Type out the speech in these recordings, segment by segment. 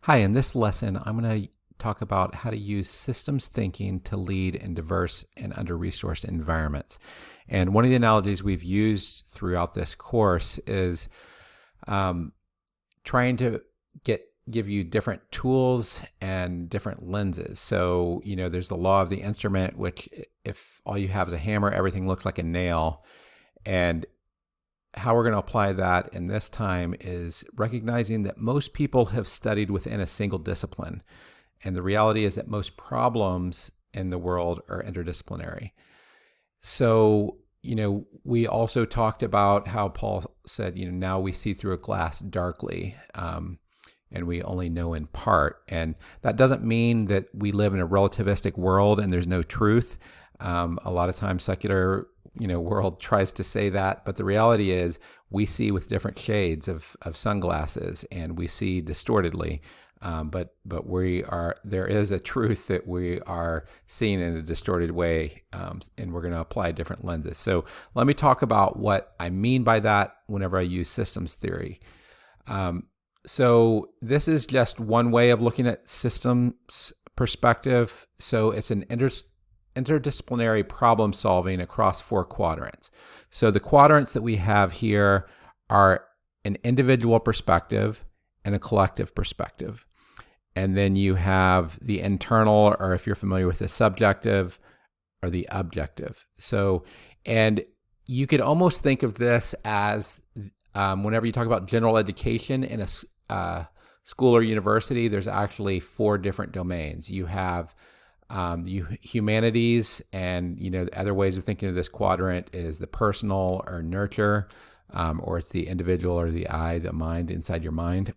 Hi, in this lesson, I'm going to talk about how to use systems thinking to lead in diverse and under-resourced environments. And one of the analogies we've used throughout this course is trying to give you different tools and different lenses. So, there's the law of the instrument, which if all you have is a hammer, everything looks like a nail. And how we're going to apply that in this time is recognizing that most people have studied within a single discipline. And the reality is that most problems in the world are interdisciplinary. So, we also talked about how Paul said, now we see through a glass darkly, and we only know in part. And that doesn't mean that we live in a relativistic world and there's no truth. A lot of times secular world tries to say that, but the reality is we see with different shades of sunglasses and we see distortedly. But there is a truth that we are seeing in a distorted way, and we're going to apply different lenses. So let me talk about what I mean by that whenever I use systems theory. So this is just one way of looking at systems perspective. So it's an interdisciplinary problem solving across four quadrants. So the quadrants that we have here are an individual perspective and a collective perspective. And then you have the internal, or if you're familiar with the subjective, or the objective. So, and you could almost think of this as whenever you talk about general education in a school or university, there's actually four different domains. You have humanities, and other ways of thinking of this quadrant is the personal or nurture, or it's the individual or the I, the mind inside your mind.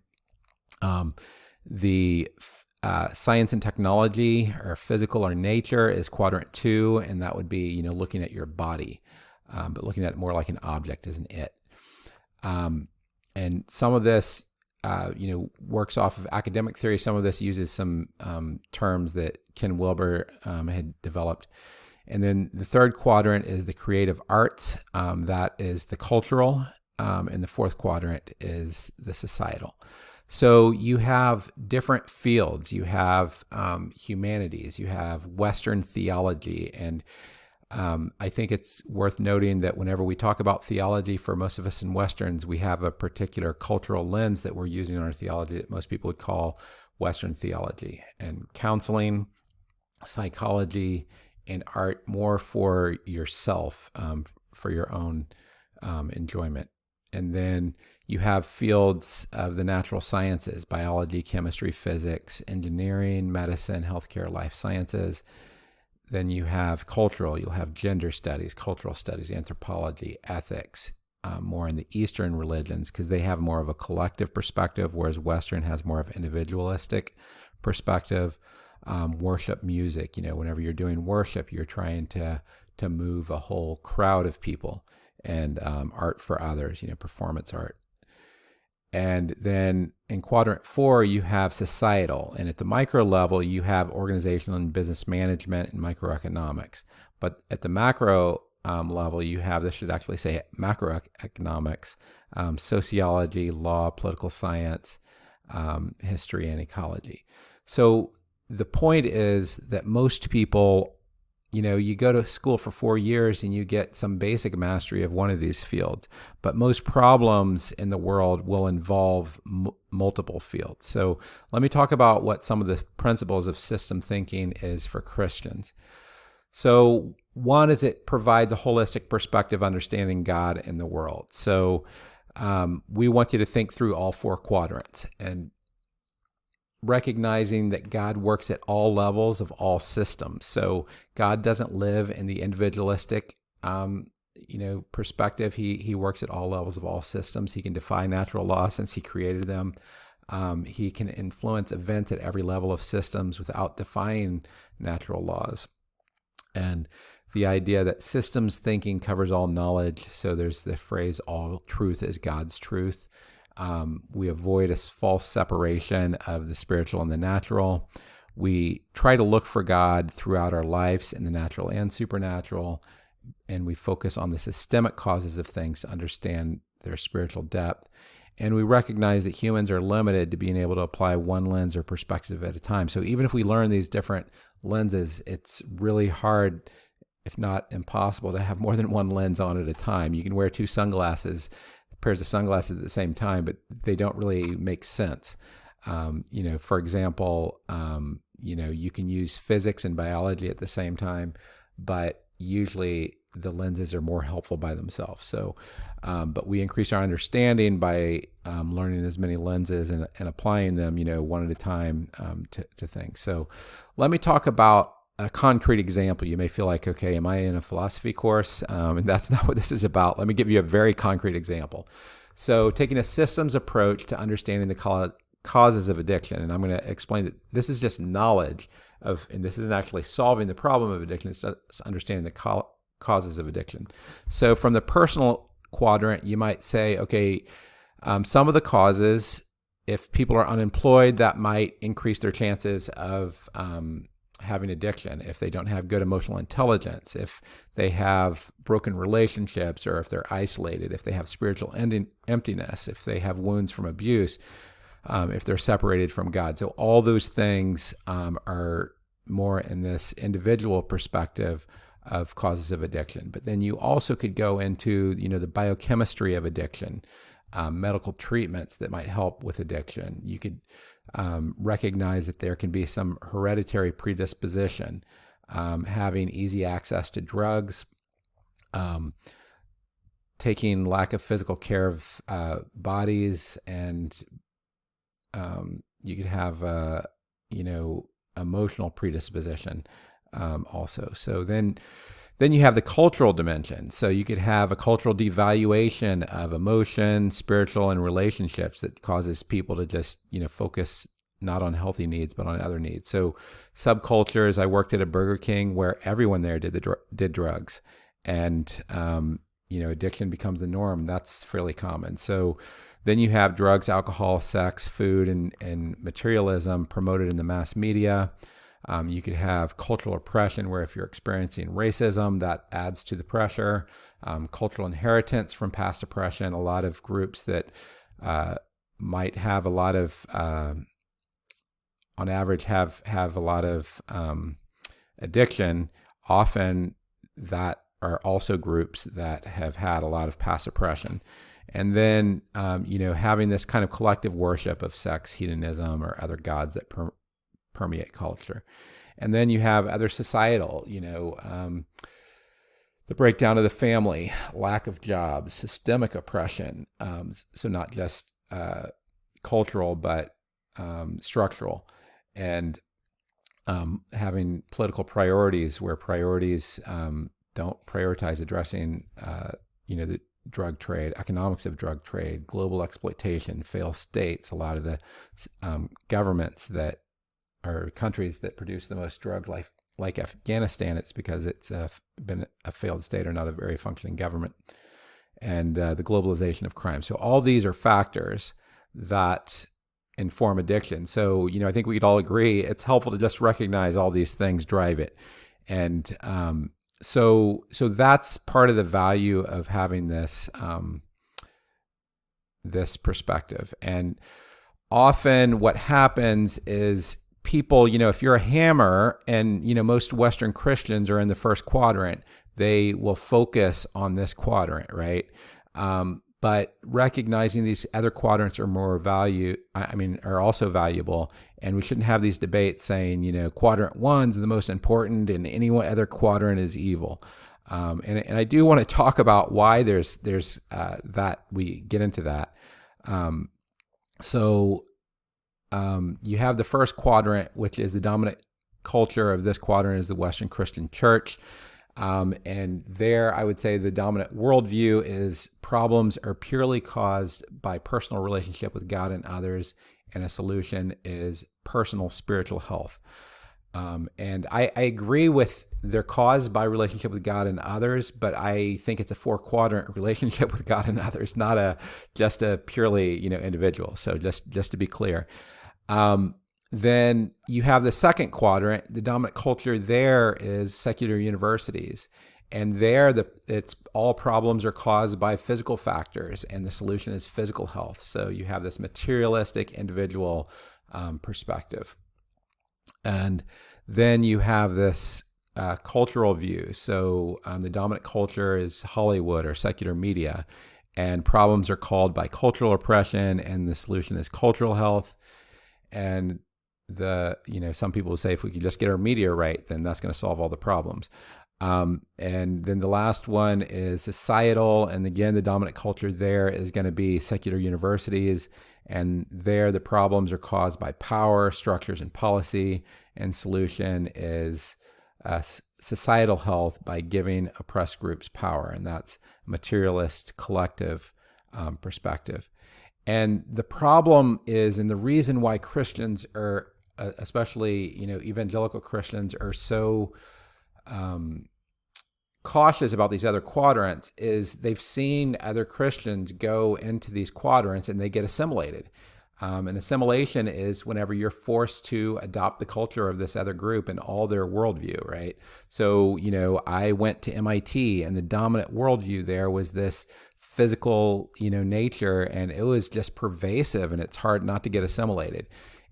The science and technology, or physical or nature, is quadrant 2, and that would be looking at your body, but looking at it more like an object as an it. And some of this works off of academic theory. Some of this uses some terms that Ken Wilber had developed. And then the third quadrant is the creative arts. That is the cultural. And the fourth quadrant is the societal. So you have different fields. You have humanities. You have Western theology. And I think it's worth noting that whenever we talk about theology, for most of us in Westerns, we have a particular cultural lens that we're using in our theology that most people would call Western theology. And counseling, psychology, and art more for yourself, for your own enjoyment. And then you have fields of the natural sciences: biology, chemistry, physics, engineering, medicine, healthcare, life sciences. Then you have cultural. You'll have gender studies, cultural studies, anthropology, ethics, more in the Eastern religions, because they have more of a collective perspective, whereas Western has more of individualistic perspective. Worship, music. Whenever you're doing worship, you're trying to move a whole crowd of people. And art for others, performance art. And then in quadrant 4, you have societal. And at the micro level, you have organizational and business management and microeconomics. But at the macro level, you have, this should actually say macroeconomics, sociology, law, political science, history, and ecology. So the point is that most people, you go to school for 4 years and you get some basic mastery of one of these fields, but most problems in the world will involve multiple fields. So let me talk about what some of the principles of system thinking is for Christians. So one is it provides a holistic perspective understanding God and the world. So we want you to think through all four quadrants and recognizing that God works at all levels of all systems. So God doesn't live in the individualistic, perspective. He works at all levels of all systems. He can defy natural law since he created them. He can influence events at every level of systems without defying natural laws. And the idea that systems thinking covers all knowledge. So there's the phrase, all truth is God's truth. We avoid a false separation of the spiritual and the natural. We try to look for God throughout our lives in the natural and supernatural, and we focus on the systemic causes of things to understand their spiritual depth. And we recognize that humans are limited to being able to apply one lens or perspective at a time. So even if we learn these different lenses, it's really hard, if not impossible, to have more than one lens on at a time. You can wear two pairs of sunglasses at the same time, but they don't really make sense. For example, you can use physics and biology at the same time, but usually the lenses are more helpful by themselves. So, but we increase our understanding by learning as many lenses and applying them, one at a time to things. So let me talk about a concrete example. You may feel like, okay, am I in a philosophy course? And that's not what this is about. Let me give you a very concrete example. So taking a systems approach to understanding the causes of addiction, and I'm going to explain that this is just knowledge of, and this isn't actually solving the problem of addiction, it's understanding the causes of addiction. So from the personal quadrant, you might say, okay, some of the causes, if people are unemployed, that might increase their chances of having addiction. If they don't have good emotional intelligence, if they have broken relationships, or if they're isolated, if they have spiritual emptiness, if they have wounds from abuse, if they're separated from God. So all those things are more in this individual perspective of causes of addiction. But then you also could go into, the biochemistry of addiction, medical treatments that might help with addiction. You could recognize that there can be some hereditary predisposition, having easy access to drugs, taking lack of physical care of bodies, and you could have emotional predisposition also. So then you have the cultural dimension. So you could have a cultural devaluation of emotion, spiritual, and relationships that causes people to just, focus not on healthy needs, but on other needs. So subcultures, I worked at a Burger King where everyone there did drugs, and, addiction becomes the norm. That's fairly common. So then you have drugs, alcohol, sex, food, and materialism promoted in the mass media. You could have cultural oppression, where if you're experiencing racism, that adds to the pressure. Cultural inheritance from past oppression. A lot of groups that might have a lot of, on average, have a lot of addiction. Often that are also groups that have had a lot of past oppression. And then, having this kind of collective worship of sex, hedonism, or other gods that permeate culture. And then you have other societal, the breakdown of the family, lack of jobs, systemic oppression. So not just cultural, but structural. And having political priorities where priorities don't prioritize addressing, the drug trade, economics of drug trade, global exploitation, failed states. A lot of the governments that are countries that produce the most drugs, like Afghanistan, it's because it's been a failed state or not a very functioning government, and the globalization of crime. So all these are factors that inform addiction. So, I think we could all agree it's helpful to just recognize all these things drive it. And so that's part of the value of having this this perspective. And often what happens is people, if you're a hammer, and most Western Christians are in the first quadrant, they will focus on this quadrant, right? But recognizing these other quadrants are are also valuable, and we shouldn't have these debates saying, quadrant one's the most important and any other quadrant is evil. And I do want to talk about why there's that. We get into that. So you have the first quadrant, which is the dominant culture of this quadrant is the Western Christian Church. And there, I would say the dominant worldview is problems are purely caused by personal relationship with God and others, and a solution is personal spiritual health. And I agree with they're caused by relationship with God and others, but I think it's a four-quadrant relationship with God and others, not just a purely individual. So just to be clear. Then you have the second quadrant. The dominant culture there is secular universities. And there, it's all problems are caused by physical factors, and the solution is physical health. So you have this materialistic individual perspective. And then you have this cultural view. So the dominant culture is Hollywood or secular media, and problems are called by cultural oppression, and the solution is cultural health. And some people will say if we could just get our media right, then that's going to solve all the problems. And then the last one is societal. And again, the dominant culture there is going to be secular universities. And there the problems are caused by power, structures, and policy. And solution is societal health by giving oppressed groups power. And that's materialist collective perspective. And the problem is, and the reason why Christians are, especially, evangelical Christians are so cautious about these other quadrants, is they've seen other Christians go into these quadrants and they get assimilated. And assimilation is whenever you're forced to adopt the culture of this other group and all their worldview, right? So, I went to MIT, and the dominant worldview there was this physical, nature, and it was just pervasive, and it's hard not to get assimilated.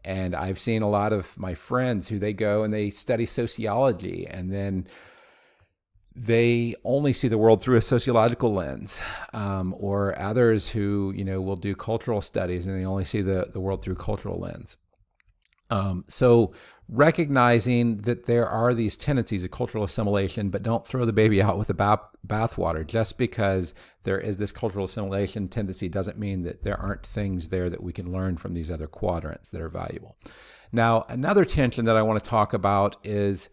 And I've seen a lot of my friends who they go and they study sociology, and then they only see the world through a sociological lens, or others who, will do cultural studies and they only see the world through cultural lens. So recognizing that there are these tendencies of cultural assimilation, but don't throw the baby out with the bathwater. Just because there is this cultural assimilation tendency doesn't mean that there aren't things there that we can learn from these other quadrants that are valuable. Now, another tension that I want to talk about is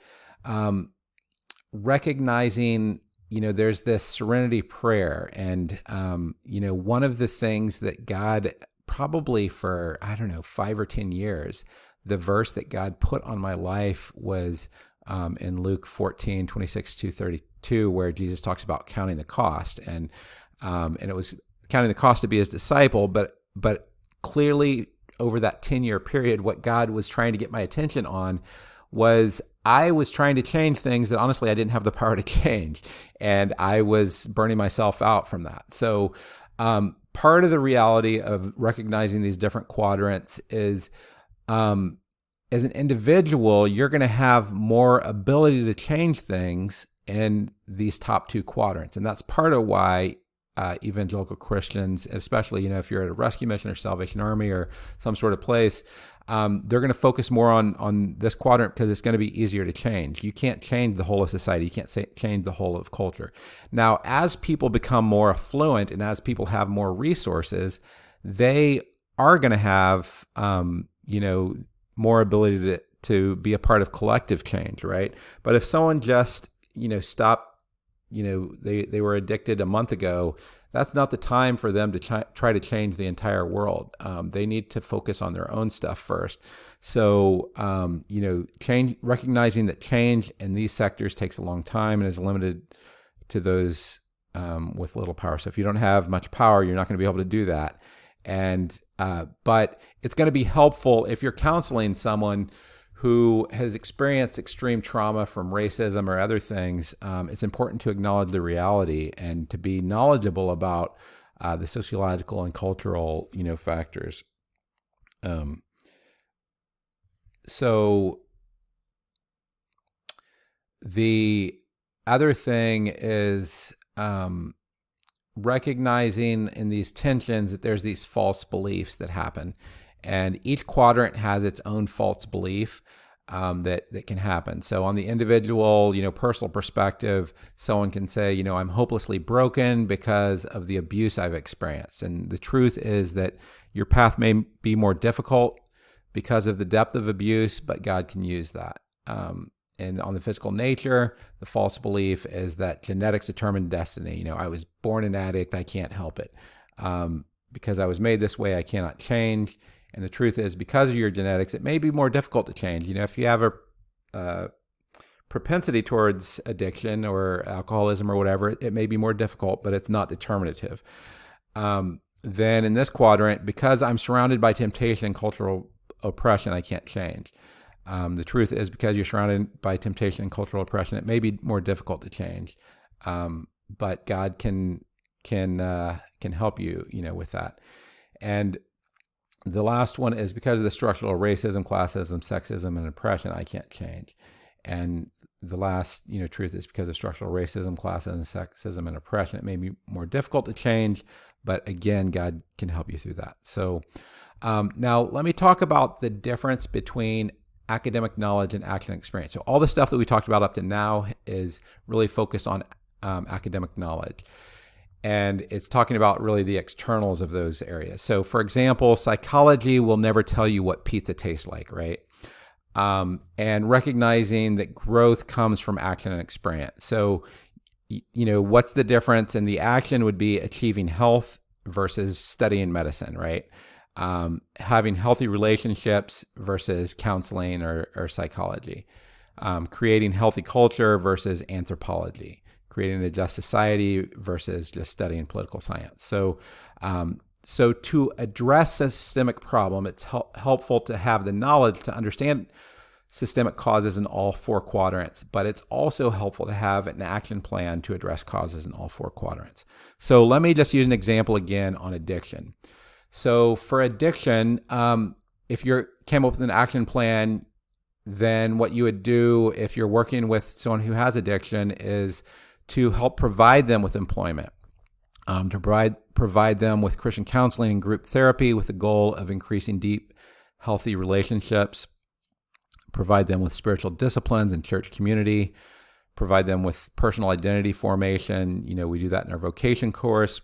recognizing, there's this serenity prayer. And, one of the things that God, probably for, 5 or 10 years, the verse that God put on my life was in Luke 14:26-32, where Jesus talks about counting the cost. And it was counting the cost to be his disciple. But clearly over that 10-year period, what God was trying to get my attention on was I was trying to change things that honestly I didn't have the power to change. And I was burning myself out from that. So part of the reality of recognizing these different quadrants is as an individual, you're going to have more ability to change things in these top two quadrants. And that's part of why evangelical Christians, especially, if you're at a rescue mission or Salvation Army or some sort of place, they're going to focus more on this quadrant because it's going to be easier to change. You can't change the whole of society. You can't change the whole of culture. Now, as people become more affluent and as people have more resources, they are going to have, more ability to be a part of collective change, right? But if someone just, stopped, they were addicted a month ago, that's not the time for them to try to change the entire world. They need to focus on their own stuff first. So, recognizing that change in these sectors takes a long time and is limited to those with little power. So if you don't have much power, you're not going to be able to do that. And but it's going to be helpful if you're counseling someone who has experienced extreme trauma from racism or other things. It's important to acknowledge the reality and to be knowledgeable about the sociological and cultural, factors. So the other thing is recognizing in these tensions that there's these false beliefs that happen, and each quadrant has its own false belief that can happen. So on the individual, personal perspective, someone can say, I'm hopelessly broken because of the abuse I've experienced. And the truth is that your path may be more difficult because of the depth of abuse, but God can use that. And on the physical nature, the false belief is that genetics determine destiny. I was born an addict, I can't help it. Because I was made this way, I cannot change. And the truth is, because of your genetics, it may be more difficult to change. If you have a propensity towards addiction or alcoholism or whatever, it may be more difficult, but it's not determinative. Then in this quadrant, because I'm surrounded by temptation and cultural oppression, I can't change. The truth is, because you're surrounded by temptation and cultural oppression, it may be more difficult to change. but God can help you, with that. And the last one is because of the structural racism, classism, sexism, and oppression, I can't change. And the last, truth is because of structural racism, classism, sexism, and oppression, it may be more difficult to change, but again, God can help you through that. So now let me talk about the difference between academic knowledge and action experience. So all the stuff that we talked about up to now is really focused on academic knowledge. And it's talking about really the externals of those areas. So for example, psychology will never tell you what pizza tastes like, right? And recognizing that growth comes from action and experience. So, what's the difference? And the action would be achieving health versus studying medicine, right? Having healthy relationships versus counseling or psychology. Creating healthy culture versus anthropology. Creating a just society versus just studying political science. So, so to address a systemic problem, it's helpful to have the knowledge to understand systemic causes in all four quadrants, but it's also helpful to have an action plan to address causes in all four quadrants. So let me just use an example again on addiction. So for addiction, if you came up with an action plan, then what you would do if you're working with someone who has addiction is to help provide them with employment, to provide them with Christian counseling and group therapy with the goal of increasing deep, healthy relationships, provide them with spiritual disciplines and church community, provide them with personal identity formation. We do that in our vocation course,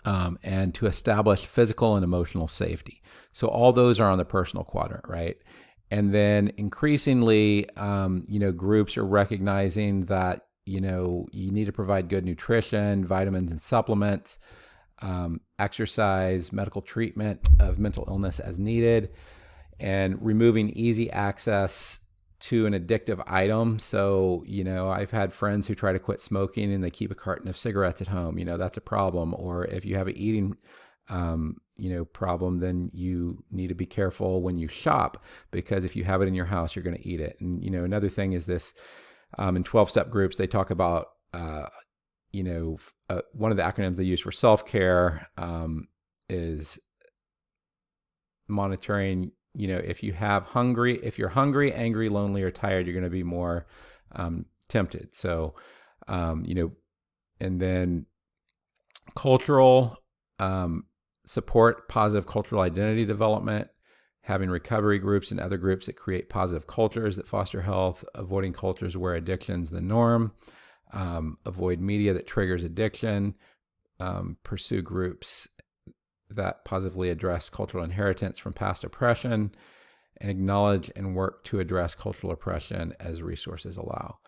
and to establish physical and emotional safety. So all those are on the personal quadrant, right? And then increasingly, groups are recognizing that you need to provide good nutrition, vitamins and supplements, exercise, medical treatment of mental illness as needed, and removing easy access to an addictive item. So, I've had friends who try to quit smoking and they keep a carton of cigarettes at home. That's a problem. Or if you have an eating, problem, then you need to be careful when you shop, because if you have it in your house, you're going to eat it. And, another thing is this. In 12-step groups, they talk about, one of the acronyms they use for self-care is monitoring, if you're hungry, angry, lonely, or tired, you're going to be more tempted. So, and then cultural support, positive cultural identity development, having recovery groups and other groups that create positive cultures that foster health, avoiding cultures where addiction is the norm, avoid media that triggers addiction, pursue groups that positively address cultural inheritance from past oppression, and acknowledge and work to address cultural oppression as resources allow.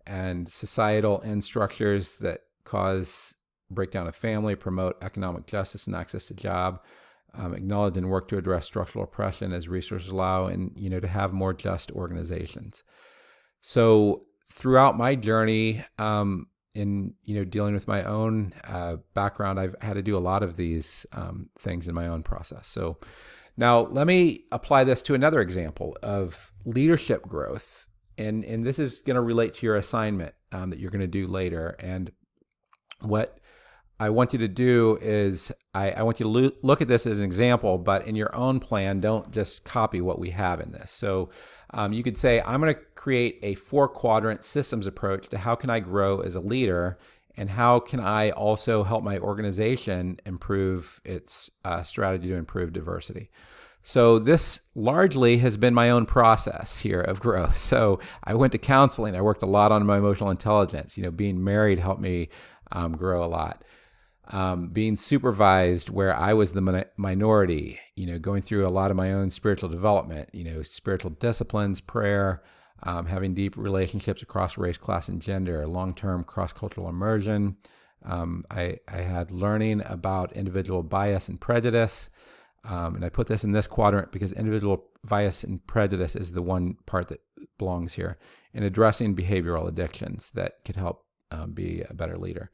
And societal end structures that cause breakdown of family, promote economic justice and access to job, acknowledge and work to address structural oppression as resources allow, and to have more just organizations. So throughout my journey, in dealing with my own background, I've had to do a lot of these things in my own process. So now let me apply this to another example of leadership growth, and this is going to relate to your assignment that you're going to do later. And what I want you to do is I want you to look at this as an example, but in your own plan, don't just copy what we have in this. So you could say, I'm going to create a 4-quadrant systems approach to how can I grow as a leader, and how can I also help my organization improve its strategy to improve diversity. So this largely has been my own process here of growth. So I went to counseling. I worked a lot on my emotional intelligence. Being married helped me grow a lot. Being supervised where I was the minority, going through a lot of my own spiritual development, spiritual disciplines, prayer, having deep relationships across race, class, and gender, long-term cross-cultural immersion. I had learning about individual bias and prejudice. And I put this in this quadrant because individual bias and prejudice is the one part that belongs here, and addressing behavioral addictions that could help be a better leader.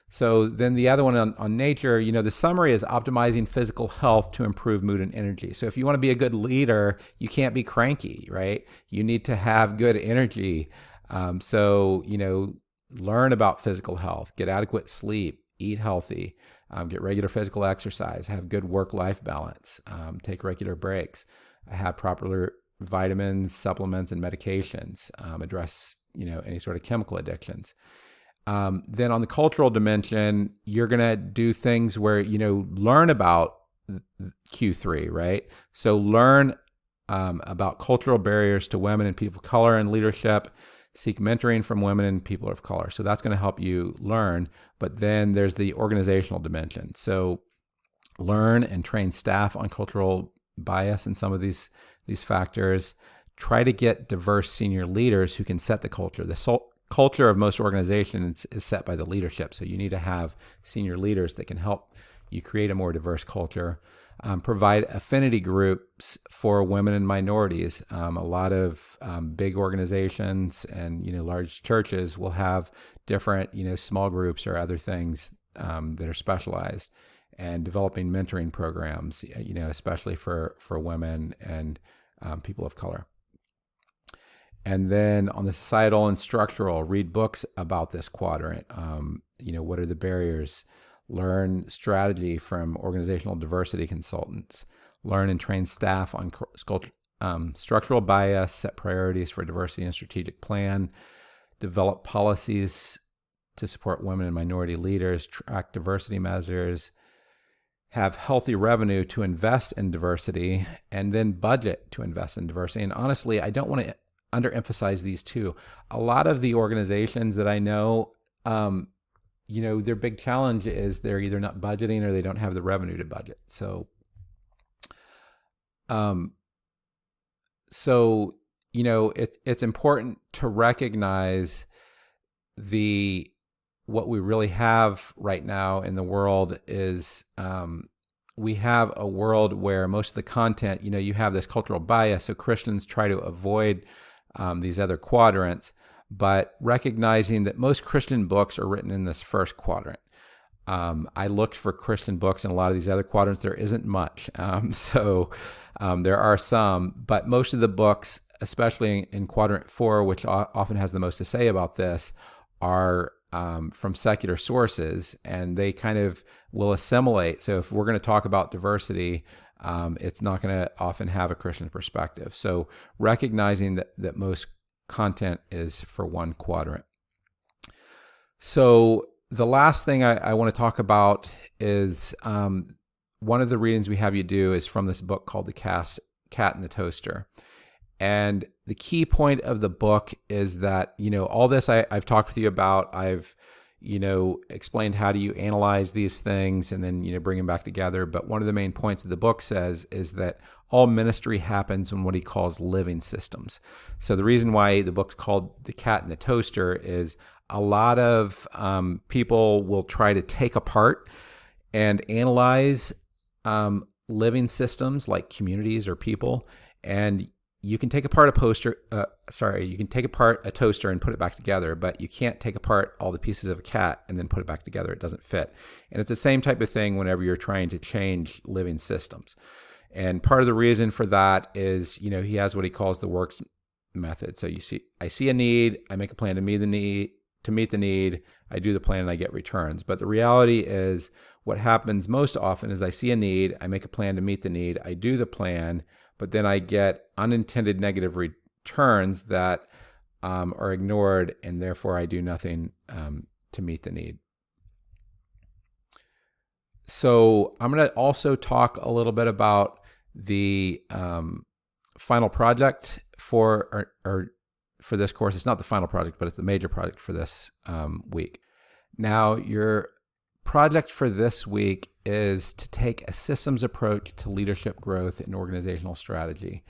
So then the other one on nature, the summary is optimizing physical health to improve mood and energy. So if you want to be a good leader, you can't be cranky, right? You need to have good energy. So, learn about physical health, get adequate sleep, eat healthy, get regular physical exercise, have good work-life balance, take regular breaks, have proper vitamins, supplements, and medications, address any sort of chemical addictions. Then on the cultural dimension, you're going to do things where, learn about Q3, right? So learn about cultural barriers to women and people of color in leadership, seek mentoring from women and people of color. So that's going to help you learn. But then there's the organizational dimension. So learn and train staff on cultural bias and some of these factors. Try to get diverse senior leaders who can set the culture. The culture of most organizations is set by the leadership. So you need to have senior leaders that can help you create a more diverse culture. Provide affinity groups for women and minorities. A lot of big organizations and large churches will have different small groups or other things that are specialized, and developing mentoring programs, especially for women and people of color. And then on the societal and structural, read books about this quadrant. What are the barriers? Learn strategy from organizational diversity consultants. Learn and train staff on structural bias, set priorities for diversity and strategic plan, develop policies to support women and minority leaders, track diversity measures, have healthy revenue to invest in diversity, and then budget to invest in diversity. And honestly, I don't want to underemphasize these two. A lot of the organizations that I know, their big challenge is they're either not budgeting or they don't have the revenue to budget. So it's important to recognize what we really have right now in the world is we have a world where most of the content, you have this cultural bias. So Christians try to avoid these other quadrants, but recognizing that most Christian books are written in this first quadrant. I looked for Christian books in a lot of these other quadrants. There isn't much. There are some, but most of the books, especially in quadrant 4, which often has the most to say about this, are from secular sources, and they kind of will assimilate. So if we're going to talk about diversity, it's not going to often have a Christian perspective. So recognizing that most content is for one quadrant. So the last thing I want to talk about is one of the readings we have you do is from this book called The Cat and the Toaster. And the key point of the book is that, all this I've talked with you about, I've, explained how do you analyze these things and then, bring them back together. But one of the main points of the book says is that all ministry happens in what he calls living systems. So the reason why the book's called The Cat and the Toaster is a lot of people will try to take apart and analyze living systems like communities or people, and you can take apart you can take apart a toaster and put it back together, but you can't take apart all the pieces of a cat and then put it back together. It doesn't fit. And it's the same type of thing whenever you're trying to change living systems. And part of the reason for that is, he has what he calls the works method. So I see a need, I make a plan to meet the need, I do the plan and I get returns. But the reality is what happens most often is I see a need, I make a plan to meet the need, I do the plan, but then I get unintended negative returns that are ignored, and therefore I do nothing to meet the need. So I'm going to also talk a little bit about the final project for this course. It's not the final project, but it's the major project for this week. Now, your project for this week is to take a systems approach to leadership growth and organizational strategy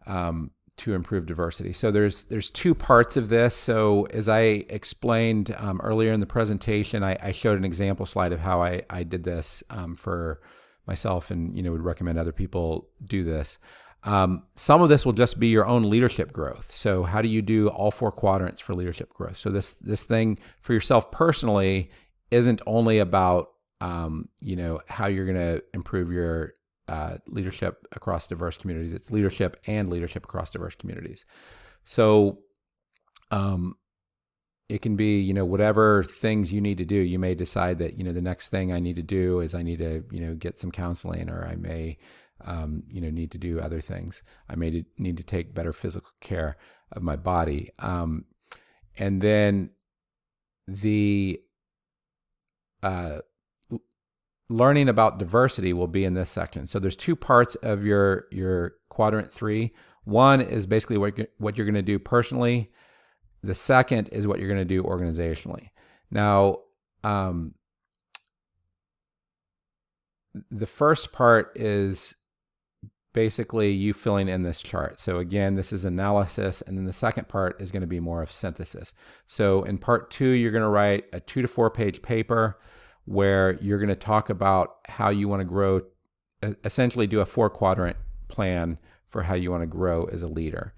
to improve diversity. So there's two parts of this. So as I explained earlier in the presentation, I showed an example slide of how I did this for myself, and would recommend other people do this. Some of this will just be your own leadership growth. So how do you do all 4 quadrants for leadership growth? So this thing for yourself personally isn't only about how you're going to improve your leadership across diverse communities. It's leadership and leadership across diverse communities. So it can be, whatever things you need to do. You may decide that, the next thing I need to do is I need to, get some counseling, or I may, need to do other things. I may need to take better physical care of my body. And then the learning about diversity will be in this section. So there's two parts of your quadrant 3. One is basically what you're going to do personally. The second is what you're going to do organizationally. Now, the first part is basically you filling in this chart. So again, this is analysis, and then the second part is going to be more of synthesis. So in part 2, you're going to write a 2 to 4 page paper where you're going to talk about how you want to grow, essentially do a 4-quadrant plan for how you want to grow as a leader.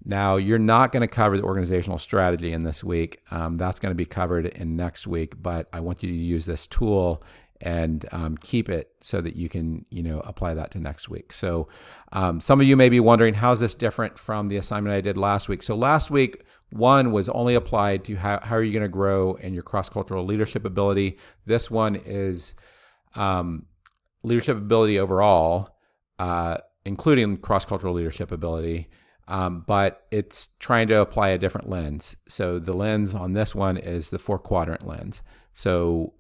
Now, you're not going to cover the organizational strategy in this week. That's going to be covered in next week, but I want you to use this tool and keep it so that you can, apply that to next week. So some of you may be wondering, how is this different from the assignment I did last week? So last week, 1 was only applied to how are you going to grow in your cross-cultural leadership ability. This one is leadership ability overall, including cross-cultural leadership ability, but it's trying to apply a different lens. So the lens on this one is the 4-quadrant lens. So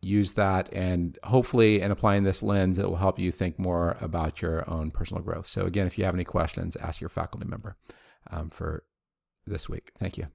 use that, and hopefully in applying this lens, it will help you think more about your own personal growth. So again, if you have any questions, ask your faculty member for this week. Thank you.